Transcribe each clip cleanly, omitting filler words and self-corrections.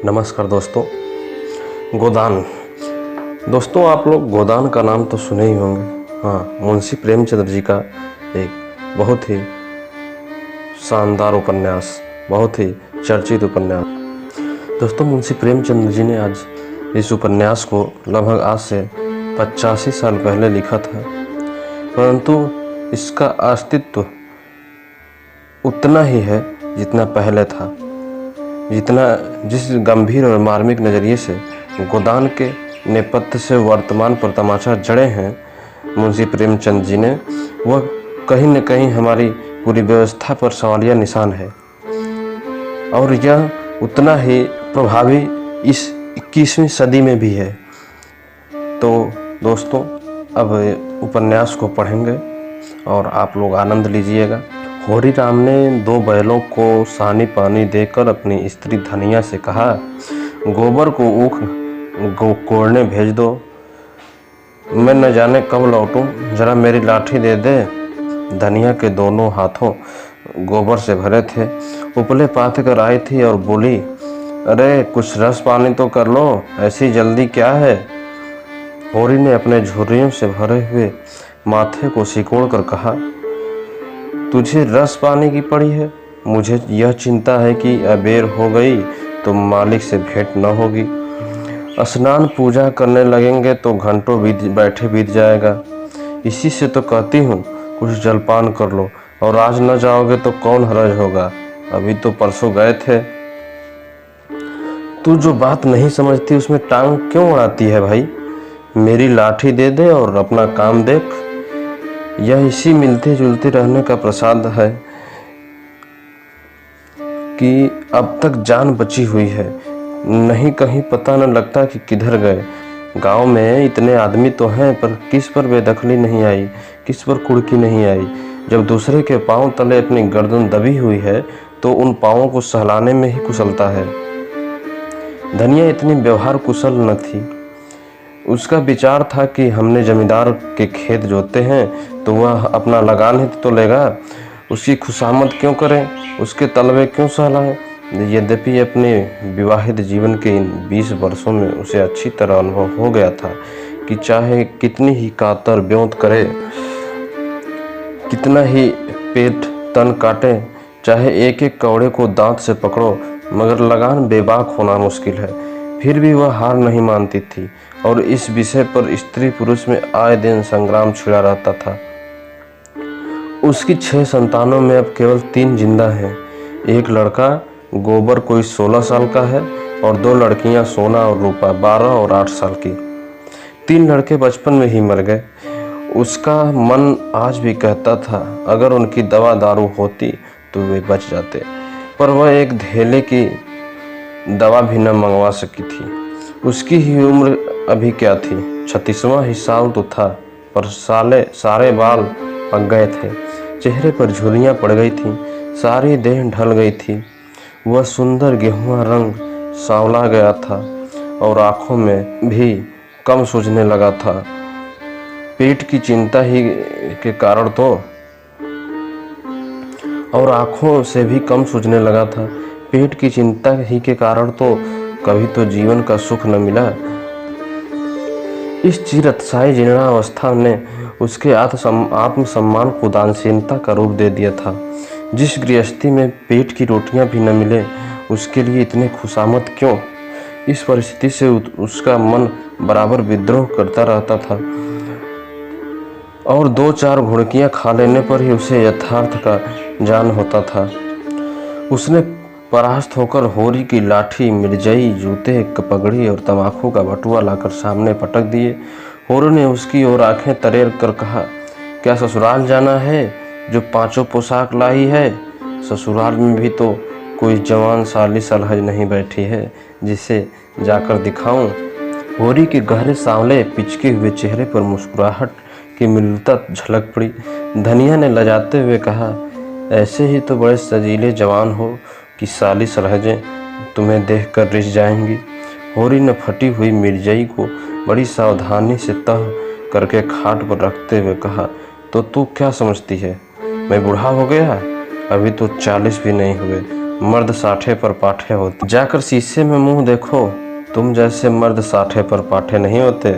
नमस्कार दोस्तों। गोदान। दोस्तों, आप लोग गोदान का नाम तो सुने ही होंगे। हाँ, मुंशी प्रेमचंद्र जी का एक बहुत ही शानदार उपन्यास, बहुत ही चर्चित उपन्यास। दोस्तों, मुंशी प्रेमचंद्र जी ने आज इस उपन्यास को लगभग आज से 85 साल पहले लिखा था, परंतु इसका अस्तित्व उतना ही है जितना पहले था। जिस गंभीर और मार्मिक नज़रिए से गोदान के नेपथ्य से वर्तमान पर तमाचा जड़े हैं मुंशी प्रेमचंद जी ने, वह कहीं न कहीं हमारी पूरी व्यवस्था पर सवालिया निशान है और यह उतना ही प्रभावी इस 21वीं सदी में भी है। तो दोस्तों, अब उपन्यास को पढ़ेंगे और आप लोग आनंद लीजिएगा। होरी राम ने 2 बैलों को सानी पानी देकर अपनी स्त्री धनिया से कहा, गोबर को ऊख कोड़ने भेज दो, मैं न जाने कब लौटूं, जरा मेरी लाठी दे दे। धनिया के दोनों हाथों गोबर से भरे थे। उपले पाथ कर आई थी और बोली, अरे कुछ रस पानी तो कर लो, ऐसी जल्दी क्या है। होरी ने अपने झुर्रियों से भरे हुए माथे को सिकोड़ कर कहा, तुझे रस पाने की पड़ी है, मुझे यह चिंता है कि अबेर हो गई तो मालिक से भेंट न होगी। स्नान पूजा करने लगेंगे तो घंटों बीत जाएगा। इसी से तो कहती हूँ कुछ जलपान कर लो, और आज न जाओगे तो कौन हरज होगा, अभी तो परसों गए थे। तू जो बात नहीं समझती उसमें टांग क्यों अड़ाती है भाई, मेरी लाठी दे दे और अपना काम देख। यह इसी मिलते जुलते रहने का प्रसाद है कि अब तक जान बची हुई है, नहीं कहीं पता न लगता कि किधर गए। गांव में इतने आदमी तो हैं, पर किस पर बेदखली नहीं आई, किस पर कुड़की नहीं आई। जब दूसरे के पांव तले अपनी गर्दन दबी हुई है तो उन पांवों को सहलाने में ही कुशलता है। धनिया इतनी व्यवहार कुशल न थी। उसका विचार था कि हमने जमींदार के खेत जोते हैं तो वह अपना लगान हित तो लेगा, उसकी खुशामद क्यों करें, उसके तलवे क्यों सहलाएं। यद्यपि अपने विवाहित जीवन के इन 20 वर्षों में उसे अच्छी तरह अनुभव हो गया था कि चाहे कितनी ही कातर ब्योंत करे, कितना ही पेट तन काटे, चाहे एक एक कौड़े को दांत से पकड़ो, मगर लगान बेबाक होना मुश्किल है। फिर भी वह हार नहीं मानती थी और इस विषय पर स्त्री पुरुष में आए दिन संग्राम छिड़ा रहता था। उसकी 6 संतानों में अब केवल 3 जिंदा हैं। एक लड़का गोबर कोई 16 साल का है और 2 लड़कियां सोना और रूपा 12 और 8 साल की। 3 लड़के बचपन में ही मर गए। उसका मन आज भी कहता था अगर उनकी दवा दारू होती तो वे बच जाते, पर वह एक धेले की दवा भी न मंगवा सकी थी। उसकी ही उम्र अभी क्या थी, 36वां ही साल तो था, पर सारे बाल पक गए थे, चेहरे पर झुर्रियां पड़ गई थीं, सारी देह ढल गई थी। वह सुंदर गेहुआ रंग सांवला गया था और आंखों में भी कम सूझने लगा था। पेट की चिंता ही के कारण तो और आंखों से भी कम सूझने लगा था। पेट की चिंता ही के कारण तो कभी तो जीवन का सुख न मिला। इस चिरअतसाई जीर्णावस्था ने उसके आत्मसम्मान को उदासीनता का रूप दे दिया था। जिस गृहस्थी में पेट की रोटियां भी न मिले उसके लिए इतने खुशामद क्यों। इस परिस्थिति से उसका मन बराबर विद्रोह करता रहता था और 2-4 घुड़कियां खा लेने पर ही उसे यथार्थ का ज्ञान होता था। उसने परास्त होकर होरी की लाठी, मिर्जई, जूते, पगड़ी और तंबाकू का बटुआ लाकर सामने पटक दिए। होरी ने उसकी ओर आंखें तरेर कर कहा, क्या ससुराल जाना है जो 5 पोशाक लाई है। ससुराल में भी तो कोई जवान साली सलहज नहीं बैठी है जिसे जाकर दिखाऊं। होरी के गहरे सांवले पिचके हुए चेहरे पर मुस्कुराहट की मृदुता झलक पड़ी। धनिया ने लजाते हुए कहा, ऐसे ही तो बड़े सजीले जवान हो कि साली सलहजें तुम्हें देखकर रिझ जाएंगी। होरी ने फटी हुई मिर्जई को बड़ी सावधानी से तह करके खाट पर रखते हुए कहा, तो तू क्या समझती है, मैं बूढ़ा हो गया, अभी तो 40 भी नहीं हुए, मर्द साठे पर पाठे होते। जाकर शीशे में मुंह देखो, तुम जैसे मर्द साठे पर पाठे नहीं होते।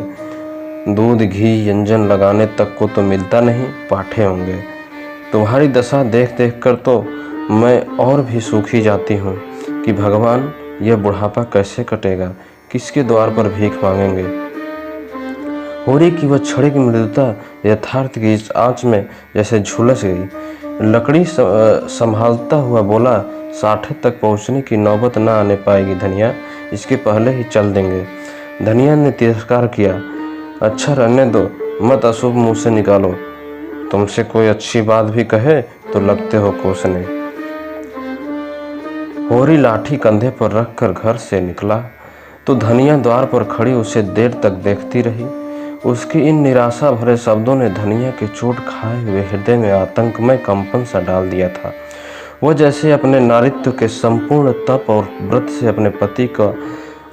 दूध घी व्यंजन लगाने तक को तो मिलता नहीं, पाठे होंगे। तुम्हारी दशा देख देख कर तो मैं और भी सूखी जाती हूँ कि भगवान यह बुढ़ापा कैसे कटेगा, किसके द्वार पर भीख मांगेंगे। होरी की वह छड़ी की मृदुता यथार्थ की इस आंच में जैसे झुलस गई। लकड़ी संभालता हुआ बोला, साठे तक पहुंचने की नौबत ना आने पाएगी धनिया, इसके पहले ही चल देंगे। धनिया ने तिरस्कार किया, अच्छा रहने दो, मत अशुभ मुंह से निकालो। तुमसे कोई अच्छी बात भी कहे तो लगते हो कोसने। होरी लाठी कंधे पर रखकर घर से निकला तो धनिया द्वार पर खड़ी उसे देर तक देखती रही। उसके इन निराशा भरे शब्दों ने धनिया के चोट खाए हुए हृदय में आतंकमय कंपन सा डाल दिया था। वह जैसे अपने नारित्व के संपूर्ण तप और व्रत से अपने पति का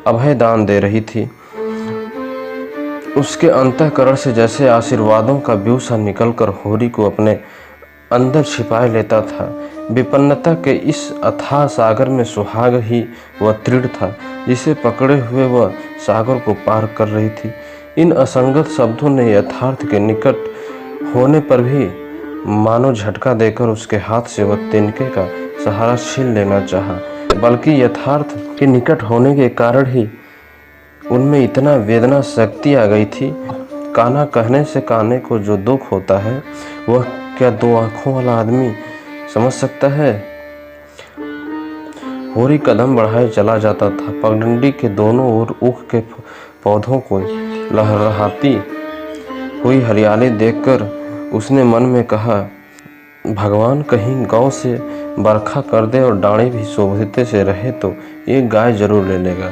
अभय दान दे रही थी। उसके अंतःकरण से जैसे आशीर्वादों का ब्यूह सा निकलकर होरी को अपने अंदर छिपाए लेता था। विपन्नता के इस अथाह सागर में सुहाग ही वह तृण था, जिसे पकड़े हुए वह सागर को पार कर रही थी। इन असंगत शब्दों ने यथार्थ के निकट होने पर भी मानो झटका देकर उसके हाथ से वह तिनके का सहारा छीन लेना चाहा, बल्कि यथार्थ के निकट होने के कारण ही उनमें इतना वेदना शक्ति आ गई थी। कान्हा कहने से कान्हे को जो दुख होता है वह क्या दो आंखों वाला आदमी समझ सकता है। होरी कदम बढ़ाए चला जाता था। पगडंडी के दोनों ओर ऊख के पौधों को लहराती हुई हरियाली देखकर उसने मन में कहा, भगवान कहीं गौ से बरखा कर दे और डाढ़ी भी शोभित से रहे तो एक गाय जरूर ले लेगा।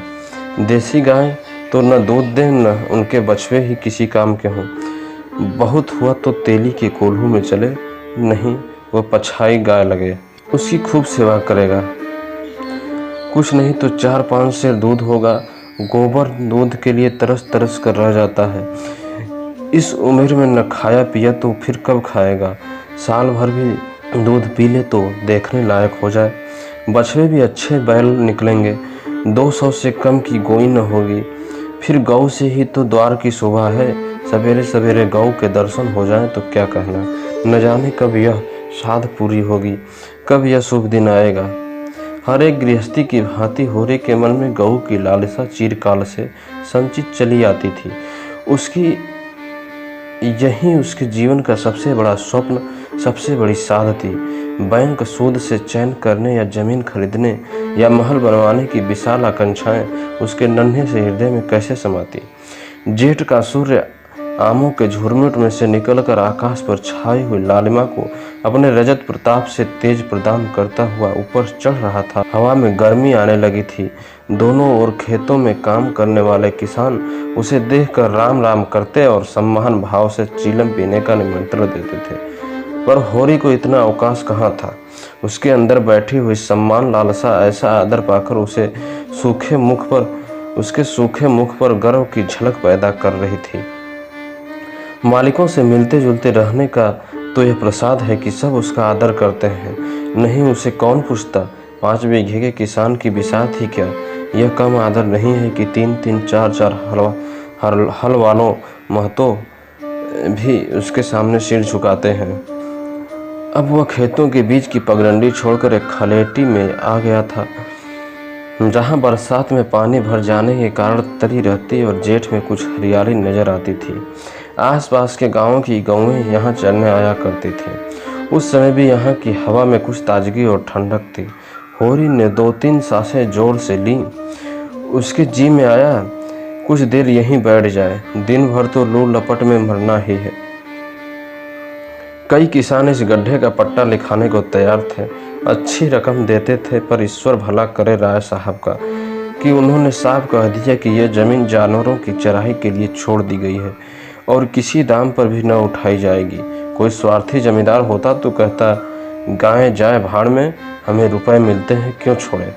देसी गाय तो न दूध दे न उनके बछवे ही किसी काम के हों। बहुत हुआ तो तेली के कोल्हू में चले, नहीं वह पछाई गाय लगे, उसकी खूब सेवा करेगा। कुछ नहीं तो 4-5 सेर दूध होगा। गोबर दूध के लिए तरस तरस कर रह जाता है। इस उम्र में न खाया पिया तो फिर कब खाएगा। साल भर भी दूध पी ले तो देखने लायक हो जाए। बछड़े भी अच्छे बैल निकलेंगे। 200 से कम की गोई न होगी। फिर गौ से ही तो द्वार की शोभा है। सवेरे सवेरे गौ के दर्शन हो जाए तो क्या कहना। न जाने कब यह साध पूरी होगी, कब यह शुभ दिन आएगा। हर एक गृहस्थी की भांति होरी के मन में गऊ की लालसा चिरकाल से संचित चली आती थी। उसकी यही उसके जीवन का सबसे बड़ा स्वप्न, सबसे बड़ी साध थी। बैंक सूद से चैन करने या जमीन खरीदने या महल बनवाने की विशाल आकांक्षाएं उसके नन्हे से हृदय में कैसे समाती। जेठ का सूर्य आमों के झुरमुट में से निकलकर आकाश पर छाई हुई लालिमा को अपने रजत प्रताप से तेज प्रदान करता हुआ ऊपर चढ़ रहा था। हवा में गर्मी आने लगी थी। दोनों ओर खेतों में काम करने वाले किसान उसे देखकर राम राम करते और सम्मान भाव से चीलम पीने का निमंत्रण देते थे। पर होरी को इतना अवकाश कहाँ था। उसके अंदर बैठी हुई सम्मान लालसा ऐसा आदर पाकर उसके सूखे मुख पर गर्व की झलक पैदा कर रही थी। मालिकों से मिलते जुलते रहने का तो यह प्रसाद है कि सब उसका आदर करते हैं। नहीं उसे कौन पूछता। 5 बीघे के किसान की बिसात ही क्या। यह कम आदर नहीं है कि 3-3 4-4 हल वालों महतों भी उसके सामने सिर झुकाते हैं। अब वह खेतों के बीच की पगडंडी छोड़कर एक खलेटी में आ गया था, जहां बरसात में पानी भर जाने के कारण तरी रहती और जेठ में कुछ हरियाली नजर आती थी। आसपास के गांवों की गौएं यहाँ चरने आया करती थी। उस समय भी यहाँ की हवा में कुछ ताजगी और ठंडक थी। होरी ने 2-3 सांसें जोर से ली। उसके जी में आया कुछ देर यहीं बैठ जाए, दिन भर तो लू लपट में मरना ही है। कई किसान इस गड्ढे का पट्टा लिखाने को तैयार थे। अच्छी रकम देते थे, पर ईश्वर भला करे राय साहब का कि उन्होंने साफ कह दिया कि यह जमीन जानवरों की चराई के लिए छोड़ दी गई है और किसी दाम पर भी न उठाई जाएगी। कोई स्वार्थी जमींदार होता तो कहता, गाय जाए भाड़ में, हमें रुपए मिलते हैं, क्यों छोड़े।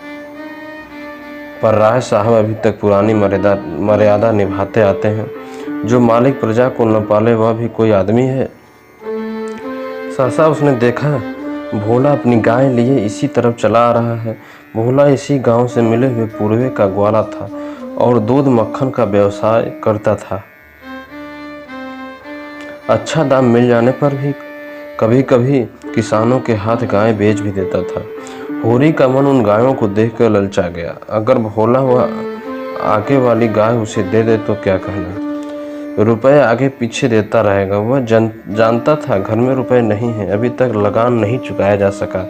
पर राय साहब अभी तक पुरानी मर्यादा निभाते आते हैं। जो मालिक प्रजा को न पाले वह भी कोई आदमी है। सहसा उसने देखा भोला अपनी गाय लिए इसी तरफ चला आ रहा है। भोला इसी गांव से मिले हुए पूर्वे का ग्वाला था और दूध मक्खन का व्यवसाय करता था। अच्छा दाम मिल जाने पर भी कभी कभी किसानों के हाथ गाय बेच भी देता था। होरी का मन उन गायों को देखकर ललचा गया। अगर भोला वह आगे वाली गाय उसे दे दे तो क्या कहना, रुपए आगे पीछे देता रहेगा। वह जानता था घर में रुपए नहीं है, अभी तक लगान नहीं चुकाया जा सका,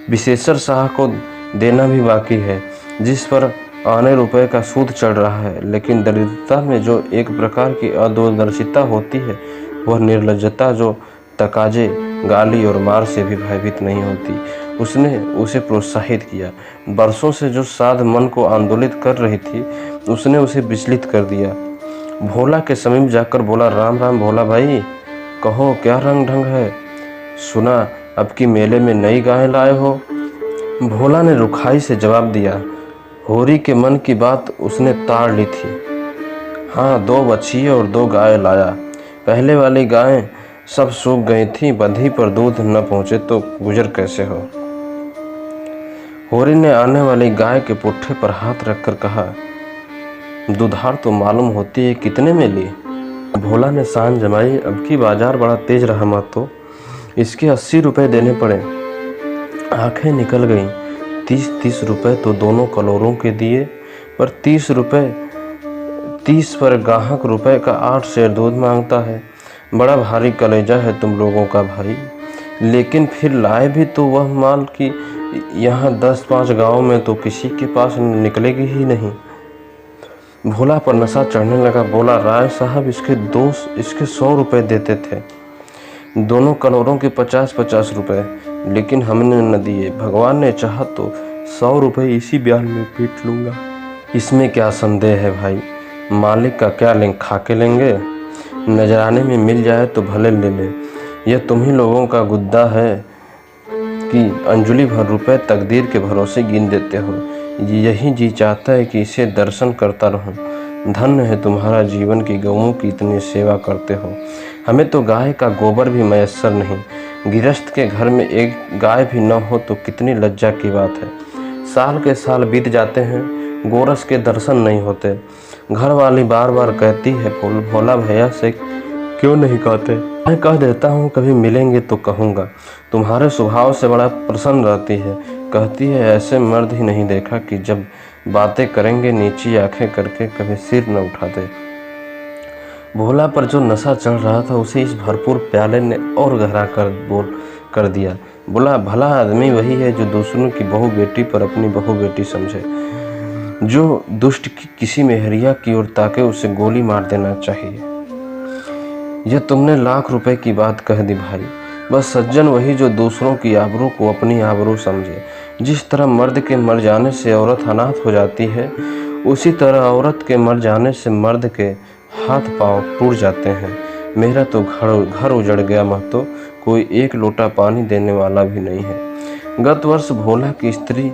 विशेषर शाह को देना भी बाकी है, जिस पर आने रुपए का सूद चढ़ रहा है। लेकिन दरिद्रता में जो एक प्रकार की अदूरदर्शिता होती है, वह निर्लज्जता जो तकाजे, गाली और मार से भी भयभीत नहीं होती, उसने उसे प्रोत्साहित किया। बरसों से जो साध मन को आंदोलित कर रही थी, उसने उसे विचलित कर दिया। भोला के समीप जाकर बोला, राम राम भोला भाई, कहो क्या रंग ढंग है, सुना अब की मेले में नई गाय लाए हो। भोला ने रुखाई से जवाब दिया। होरी के मन की बात उसने ताड़ ली थी। हाँ, 2 बछिए और 2 गाय लाया। पहले वाली गायें सब सूख गई थी, बंधी पर दूध न पहुँचे तो गुजर कैसे हो। होरी ने आने वाली गाय के पुट्ठे पर हाथ रखकर कहा, दुधार तो मालूम होती है, कितने में ली। भोला ने सान जमाई, अब की बाजार बड़ा तेज रहा मत, तो इसके 80 रुपए देने पड़े। आंखें निकल गईं। 30 रुपए तो दोनों कलोरों के दिए, पर 30 पर गाहक रुपए का 8 सेर दूध मांगता है। बड़ा भारी कलेजा है तुम लोगों का भाई। लेकिन फिर लाए भी तो वह माल कि यहाँ 10-5 गाँव में तो किसी के पास निकलेगी ही नहीं। भोला पर नशा चढ़ने लगा। बोला, राय साहब इसके 100 रुपए देते थे, दोनों कलोरों के 50-50 रुपए, लेकिन हमने न दिए। भगवान ने चाहा तो 100 रुपए इसी ब्याह में पीट लूँगा। इसमें क्या संदेह है भाई, मालिक का क्या लें, खा के लेंगे। नजराने में मिल जाए तो भले ले ले। यह तुम्ही लोगों का गुद्दा है कि अंजुली भर रुपए तकदीर के भरोसे गिन देते हो। यही जी चाहता है कि इसे दर्शन करता रहूं। धन्य है तुम्हारा जीवन की गौओं की इतनी सेवा करते हो। हमें तो गाय का गोबर भी मयस्सर नहीं। गृहस्थ के घर में एक गाय भी न हो तो कितनी लज्जा की बात है। साल के साल बीत जाते हैं, गोरस के दर्शन नहीं होते। घर वाली बार बार कहती है, भोला भैया से क्यों नहीं कहते। मैं कह देता हूँ, कभी मिलेंगे तो कहूँगा। तुम्हारे स्वभाव से बड़ा प्रसन्न रहती है। कहती है, ऐसे मर्द ही नहीं देखा कि जब बातें करेंगे नीची आंखें करके कभी सिर न उठाते। भोला पर जो नशा चढ़ रहा था, उसे इस भरपूर प्याले ने और गहरा कर दिया। बोला, भला आदमी वही है जो दूसरों की बहू बेटी पर अपनी बहू बेटी समझे। जो दुष्ट की किसी मेहरिया की ओर ताके, उसे गोली मार देना चाहिए। यह तुमने लाख रुपए की बात कह दी भाई। बस सज्जन वही जो दूसरों की आबरू को अपनी आबरू समझे। जिस तरह मर्द के मर जाने से औरत अनाथ हो जाती है, उसी तरह औरत के मर जाने से मर्द के हाथ पांव टूट जाते हैं। मेरा तो घर उजड़ गया महतो, कोई एक लोटा पानी देने वाला भी नहीं है। गत वर्ष भोला की स्त्री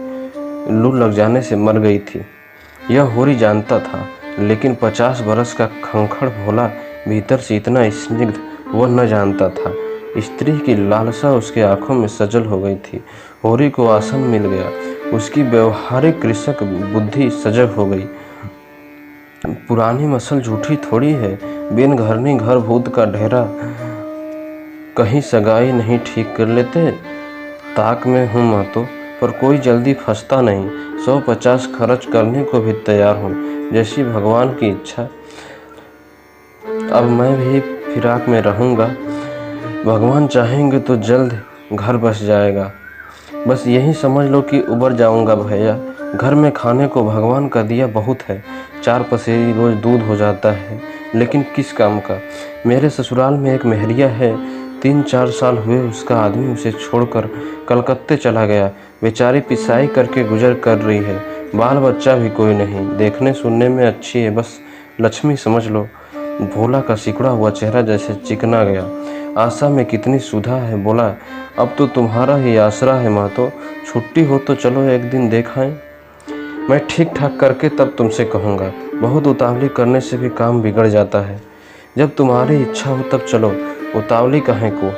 लू लग जाने से मर गई थी, यह होरी जानता था। लेकिन 50 बरस का खंखड़ भोला भीतर से इतना स्निग्ध वह न जानता था। स्त्री की लालसा उसके आंखों में सजल हो गई थी। होरी को आसन मिल गया। उसकी व्यवहारिक कृषक बुद्धि सजग हो गई। पुरानी मसल झूठी थोड़ी है। बिन घरनी घर भूत का ढेरा, कहीं सगाई नहीं ठीक कर लेते। ताक में हूँ महतो, पर कोई जल्दी फंसता नहीं। 150 खर्च करने को भी तैयार हूँ, जैसी भगवान की इच्छा। अब मैं भी फिराक में रहूँगा। भगवान चाहेंगे तो जल्द घर बस जाएगा। बस यही समझ लो कि उबर जाऊँगा भैया। घर में खाने को भगवान का दिया बहुत है। 4 पसेरी रोज दूध हो जाता है, लेकिन किस काम का। मेरे ससुराल में एक मेहरिया है, 3-4 साल हुए उसका आदमी उसे छोड़कर कलकत्ते चला गया। बेचारी पिसाई करके गुजर कर रही है। बाल बच्चा भी कोई नहीं। देखने सुनने में अच्छी है, बस लक्ष्मी समझ लो। भोला का सिकुड़ा हुआ चेहरा जैसे चिकना गया। आशा में कितनी सुधा है। बोला, अब तो तुम्हारा ही आसरा है महतो। छुट्टी हो तो चलो एक दिन देखाएं। मैं ठीक ठाक करके तब तुमसे कहूँगा। बहुत उतावली करने से भी काम बिगड़ जाता है। जब तुम्हारी इच्छा हो तब चलो, उतावली काहे को।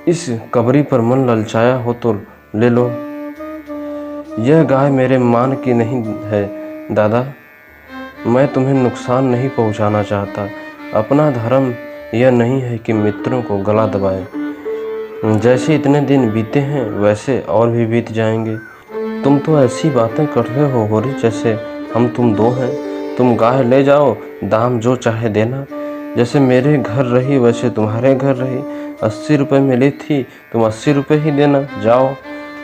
इस कबरी पर मन ललचाया हो तो ले लो। यह गाय मेरे मान की नहीं है दादा, मैं तुम्हें नुकसान नहीं पहुंचाना चाहता। अपना धर्म यह नहीं है कि मित्रों को गला दबाएं। जैसे इतने दिन बीते हैं वैसे और भी बीत जाएंगे। तुम तो ऐसी बातें कर रहे हो होरी जैसे हम तुम दो हैं। तुम गाय ले जाओ, दाम जो चाहे देना। जैसे मेरे घर रही वैसे तुम्हारे घर रही। 80 रुपये मिली थी, तुम 80 रुपये ही देना, जाओ।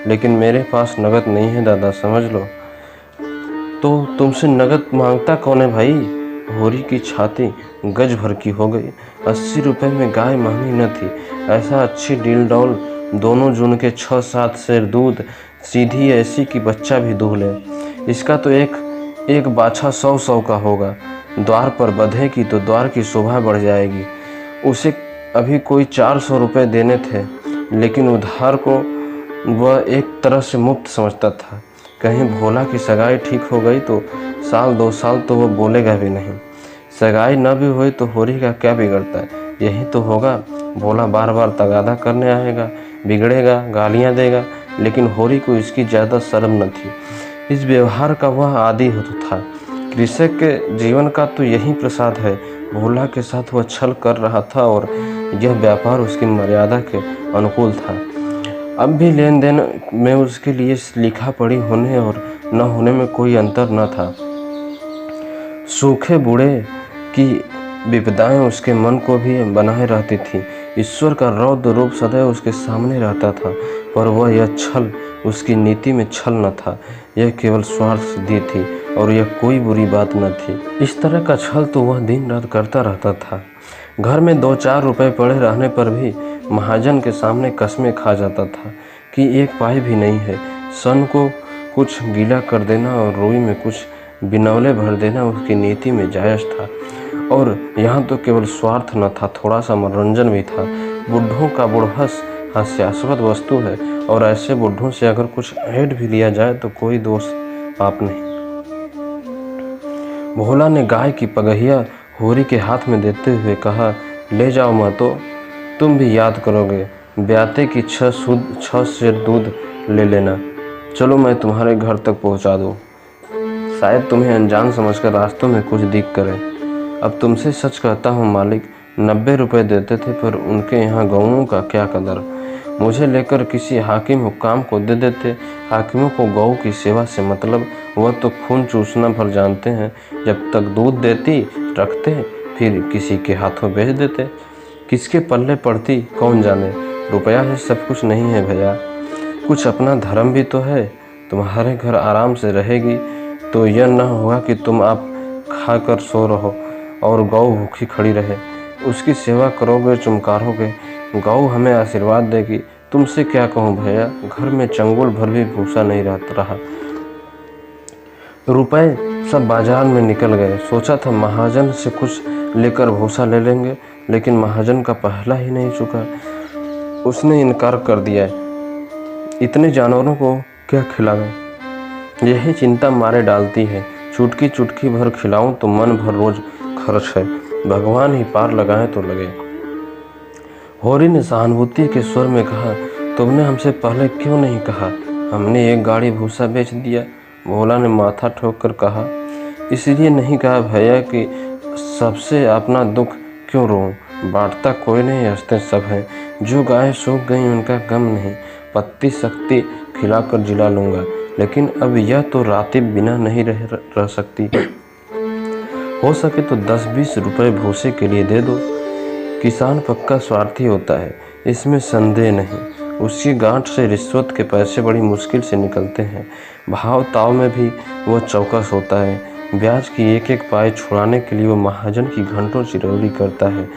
लेकिन मेरे पास नगद नहीं है दादा, समझ लो। तो तुमसे नगद मांगता कौन है भाई? होरी की छाती गज भर की हो गई। 80 रुपये में गाय महंगी न थी। ऐसा अच्छी डील डॉल, दोनों जून के 6-7 सेर दूध, सीधी ऐसी कि बच्चा भी दूह ले। इसका तो एक बाछा 100 का होगा। द्वार पर बंधेगी तो द्वार की शोभा बढ़ जाएगी। उसे अभी कोई 400 रुपये देने थे, लेकिन उधार को वह एक तरह से मुफ्त समझता था। कहीं भोला की सगाई ठीक हो गई तो 1-2 साल तो वह बोलेगा भी नहीं। सगाई न भी हुई तो होरी का क्या बिगड़ता है? यही तो होगा, भोला बार बार तगादा करने आएगा, बिगड़ेगा, गालियां देगा। लेकिन होरी को इसकी ज़्यादा शर्म न थी। इस व्यवहार का वह आदी होता था। कृषक के जीवन का तो यही प्रसाद है। भोला के साथ वह छल कर रहा था और यह व्यापार उसकी मर्यादा के अनुकूल था। अब भी लेन देन में उसके लिए लिखा पढ़ी होने और न होने में कोई अंतर न था। सूखे बूढ़े की विपदाएं उसके मन को भी बनाए रहती थी। ईश्वर का रौद्र रूप सदैव उसके सामने रहता था, पर वह यह छल उसकी नीति में छल न था। यह केवल स्वार्थ सिद्धि थी और यह कोई बुरी बात न थी। इस तरह का छल तो वह दिन रात करता रहता था। घर में 2-4 रुपए पड़े रहने पर भी महाजन के सामने कसमें खा जाता था कि 1 पाई भी नहीं है। सन को कुछ गीला कर देना और रुई में कुछ बिनौले भर देना उसकी नीति में जायज़ था। और यहाँ तो केवल स्वार्थ न था, थोड़ा सा मनोरंजन भी था। बुढ़ों का बुढ़हस हास्यास्पद वस्तु है और ऐसे बुढ़ों से अगर कुछ ऐड भी लिया जाए तो कोई दोष पाप नहीं। भोला ने गाय की पगहिया होरी के हाथ में देते हुए कहा, ले जाओ मातो, तुम भी याद करोगे। ब्याते की 6 सेर दूध ले लेना। चलो मैं तुम्हारे घर तक पहुंचा दूँ। शायद तुम्हें अनजान समझकर रास्तों में कुछ दिख करे। अब तुमसे सच कहता हूँ मालिक, 90 रुपये देते थे, पर उनके यहाँ गऊओं का क्या कदर। मुझे लेकर किसी हाकिम हुक्काम को दे देते। हाकिमों को गऊ की सेवा से मतलब, वह तो खून चूसना भर जानते हैं। जब तक दूध देती रखते, फिर किसी के हाथों बेच देते। किसके पल्ले पड़ती कौन जाने। रुपया ही सब कुछ नहीं है भैया, कुछ अपना धर्म भी तो है। तुम्हारे घर आराम से रहेगी तो यह न होगा कि तुम आप खाकर सो रहो और गौ भूखी खड़ी रहे। उसकी सेवा करोगे, चुमकारोगे, गौ हमें आशीर्वाद देगी। तुमसे क्या कहूँ भैया, घर में चंगुल भर भी भूसा नहीं रहा। रुपए सब बाजार में निकल गए। सोचा था महाजन से कुछ लेकर भूसा ले लेंगे, लेकिन महाजन का पहला ही नहीं चुका। उसने इनकार कर दिया। इतने जानवरों को क्या खिलावें, यही चिंता मारे डालती है। चुटकी चुटकी भर खिलाऊं तो मन भर रोज खर्च है। भगवान ही पार लगाए तो लगे। होरी ने सहानुभूति के स्वर में कहा, तुमने हमसे पहले क्यों नहीं कहा? हमने 1 गाड़ी भूसा बेच दिया। भोला ने माथा ठोक कर कहा, इसलिए नहीं कहा भैया कि सबसे अपना दुख क्यों रोऊं। बांटता कोई नहीं, हंसते सब हैं। जो गायें सूख गई उनका गम नहीं, पत्ती शक्ति खिलाकर जिला लूँगा। लेकिन अब यह तो राती बिना नहीं रह सकती। हो सके तो 10-20 रुपये भूसे के लिए दे दो। किसान पक्का स्वार्थी होता है, इसमें संदेह नहीं। उसकी गांठ से रिश्वत के पैसे बड़ी मुश्किल से निकलते हैं। भाव ताव में भी वह चौकस होता है। ब्याज की 1-1 पाई छुड़ाने के लिए वह महाजन की घंटों चिरौरी करता है।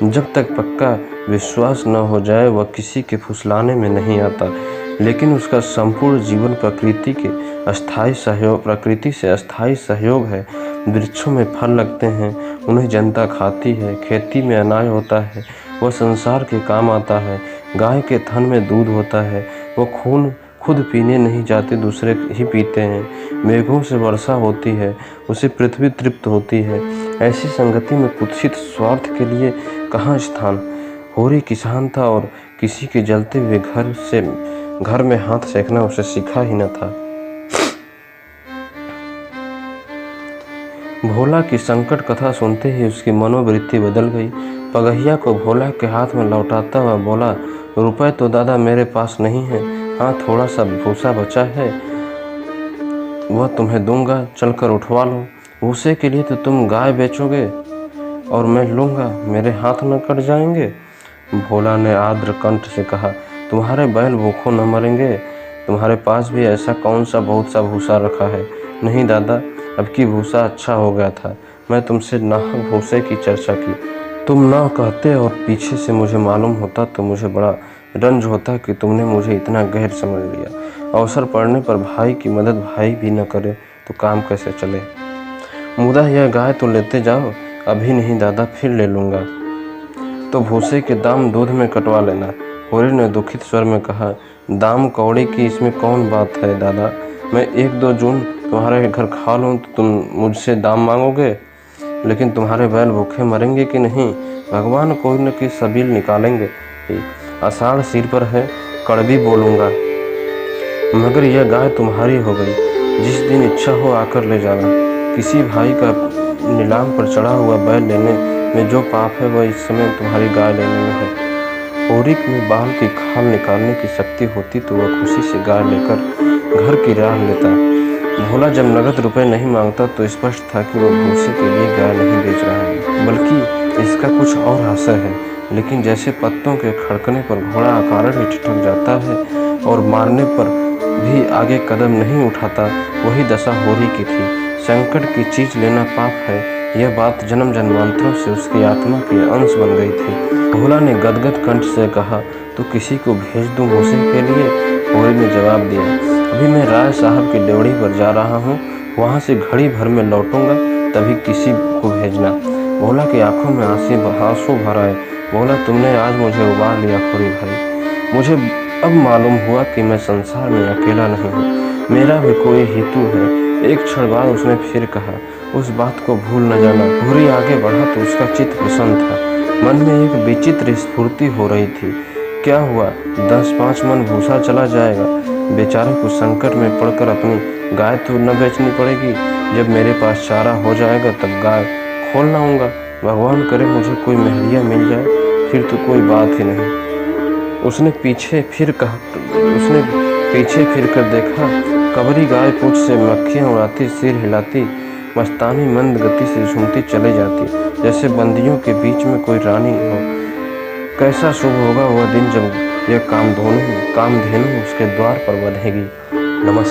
जब तक पक्का विश्वास न हो जाए वह किसी के फुसलाने में नहीं आता। लेकिन उसका संपूर्ण जीवन प्रकृति से अस्थायी सहयोग है। वृक्षों में फल लगते हैं, उन्हें जनता खाती है। खेती में अनाज होता है, वह संसार के काम आता है। गाय के थन में दूध होता है, वह खून खुद पीने नहीं जाते, दूसरे ही पीते हैं। मेघों से वर्षा होती है, उसे पृथ्वी तृप्त होती है। ऐसी संगति में कुत्सित स्वार्थ के लिए कहाँ स्थान। होरी किसान था और किसी के जलते हुए घर में हाथ सेकना उसे सीखा ही न था। भोला की संकट कथा सुनते ही उसकी मनोवृत्ति बदल गई। पगहिया को भोला के हाथ में लौटाता हुआ बोला, रुपए तो दादा मेरे पास नहीं है, हाँ थोड़ा सा भूसा बचा है, वह तुम्हें दूंगा, चलकर उठवा लो। भूसे के लिए तो तुम गाय बेचोगे और मैं लूँगा, मेरे हाथ न कट जाएंगे? भोला ने आर्द्र कंठ से कहा, तुम्हारे बैल भूखों न मरेंगे, तुम्हारे पास भी ऐसा कौन सा बहुत सा भूसा रखा है? नहीं दादा, अब की भूसा अच्छा हो गया था, मैं तुमसे नाहक भूसे की चर्चा की, तुम ना कहते और पीछे से मुझे मालूम होता तो मुझे बड़ा रंज होता कि तुमने मुझे इतना गहर समझ लिया। अवसर पड़ने पर भाई की मदद भाई भी न करे तो काम कैसे चले? मुदा यह गाय तो लेते जाओ। अभी नहीं दादा, फिर ले लूँगा। तो भूसे के दाम दूध में कटवा लेना। होरी ने दुखित स्वर में कहा, दाम कौड़ी की इसमें कौन बात है दादा, मैं 1-2 जून तुम्हारे घर खा लूँ तो तुम मुझसे दाम मांगोगे? लेकिन तुम्हारे बैल भूखे मरेंगे कि नहीं? भगवान कोई न कोई सबील निकालेंगे ही। आषाढ़ सिर पर है, कड़वी बोलूँगा, मगर यह गाय तुम्हारी हो गई। जिस दिन इच्छा हो आकर ले जाना। किसी भाई का नीलाम पर चढ़ा हुआ बैल लेने में जो पाप है वह इस समय तुम्हारी गाय लेने में है। होरी में बाल की खाल निकालने की शक्ति होती तो वह खुशी से गाय लेकर घर की राह लेता। भोला जब नगद रुपए नहीं मांगता तो स्पष्ट था कि वह भूसे के लिए गाय नहीं बेच रहा है, बल्कि इसका कुछ और आशय है। लेकिन जैसे पत्तों के खड़कने पर घोड़ा अकारण ही ठिठक जाता है और मारने पर भी आगे कदम नहीं उठाता, वही दशा होरी की थी। संकट की चीज लेना पाप है, यह बात जन्म जन्मांतरों से उसकी आत्मा के अंश बन गई थी। भोला ने गदगद कंठ से कहा, तो किसी को भेज दूं भूसे के लिए? होरी ने जवाब दिया, अभी मैं राय साहब की डेवढ़ी पर जा रहा हूँ, वहाँ से घड़ी भर में लौटूंगा, तभी किसी को भेजना। भोला की आंखों में आंसू भर आए। बोला, तुमने आज मुझे उबार लिया होरी भाई। मुझे अब मालूम हुआ कि मैं संसार में अकेला नहीं हूँ, मेरा भी कोई हेतु है। एक क्षण बाद उसने फिर कहा, उस बात को भूल न जाना। होरी आगे बढ़ा तो उसका चित्त प्रसन्न था। मन में एक विचित्र स्फूर्ति हो रही थी। क्या हुआ, 10-5 मन भूसा चला जाएगा। बेचारे को संकट में पड़कर अपनी गाय तो न बेचनी पड़ेगी। जब मेरे पास चारा हो जाएगा तब गाय खोल लाऊंगा। भगवान करे मुझे कोई मेहरिया मिल जाए, फिर तो कोई बात ही नहीं। उसने पीछे फिर कर देखा। कबरी गाय पूंछ से मक्खियाँ उड़ाती, सिर हिलाती, मस्तानी मंद गति से झूमती चली जाती, जैसे बंदियों के बीच में कोई रानी हो। कैसा शुभ होगा वह दिन जब यह कामधेनु उसके द्वार पर बंधेगी। नमस्कार।